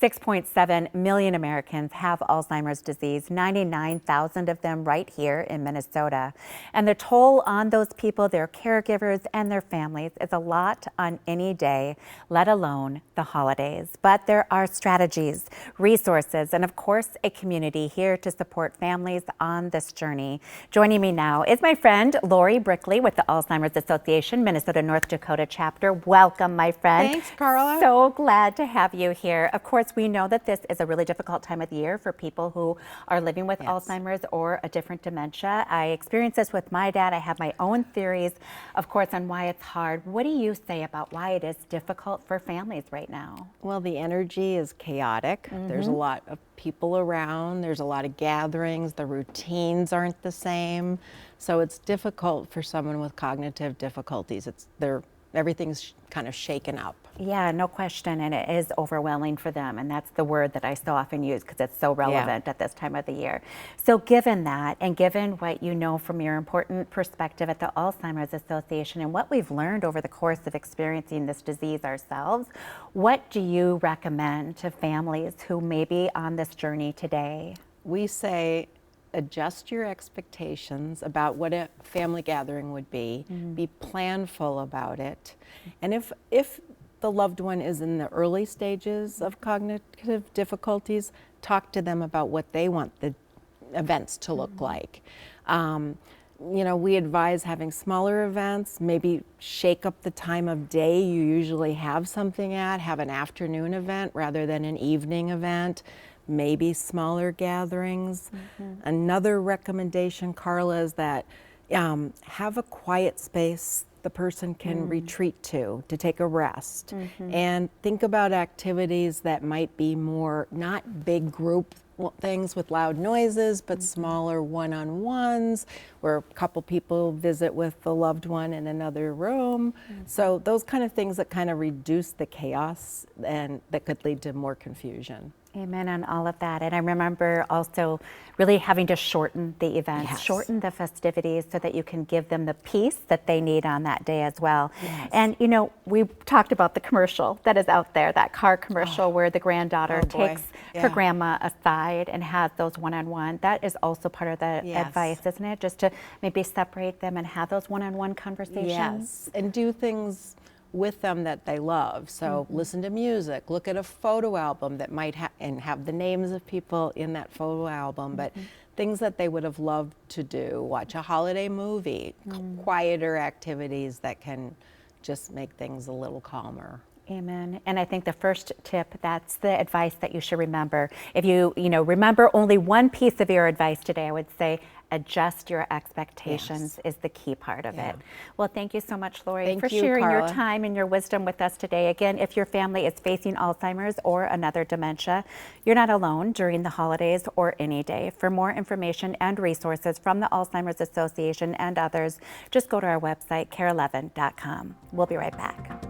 6.7 million Americans have Alzheimer's disease, 99,000 of them right here in Minnesota. And the toll on those people, their caregivers, and their families is a lot on any day, let alone the holidays. But there are strategies, resources, and of course, a community here to support families on this journey. Joining me now is my friend Lori Brickley with the Alzheimer's Association, Minnesota North Dakota chapter. Welcome, my friend. Thanks, Carla. So glad to have you here. Of course, we know that this is a really difficult time of the year for people who are living with Alzheimer's or a different dementia. I experienced this with my dad. I have my own theories, of course, on why it's hard. What do you say about why it is difficult for families right now? Well, the energy is chaotic. There's a lot of people around. There's a lot of gatherings. The routines aren't the same. So it's difficult for someone with cognitive difficulties. Everything's kind of shaken up. Yeah, no question, and it is overwhelming for them, and that's the word that I so often use because it's so relevant at this time of the year. So given that, and given what you know from your important perspective at the Alzheimer's Association and what we've learned over the course of experiencing this disease ourselves, what do you recommend to families who may be on this journey today? We say adjust your expectations about what a family gathering would be. Be planful about it. And if the loved one is in the early stages of cognitive difficulties, talk to them about what they want the events to look like. You know, we advise having smaller events, maybe shake up the time of day you usually have something at, have an afternoon event rather than an evening event, maybe smaller gatherings. Another recommendation, Carla, is that have a quiet space the person can retreat to take a rest. And think about activities that might be more, not big group things with loud noises, but smaller one-on-ones where a couple people visit with the loved one in another room. So those kind of things that kind of reduce the chaos and that could lead to more confusion. Amen on all of that. And I remember also really having to shorten the events, shorten the festivities so that you can give them the peace that they need on that day as well. And you know, we talked about the commercial that is out there, that car commercial where the granddaughter takes her grandma aside and has those one-on-one. That is also part of the advice, isn't it? Just to maybe separate them and have those one-on-one conversations. Yes, and do things with them that they love. So listen to music, look at a photo album that might have the names of people in that photo album, but things that they would have loved to do. Watch a holiday movie, quieter activities that can just make things a little calmer. Amen. And I think the first tip, that's the advice that you should remember. If you remember only one piece of your advice today, I would say adjust your expectations is the key part of it. Well, thank you so much, Lori, for sharing your time and your wisdom with us today. Again, if your family is facing Alzheimer's or another dementia, you're not alone during the holidays or any day. For more information and resources from the Alzheimer's Association and others, just go to our website, care11.com. We'll be right back.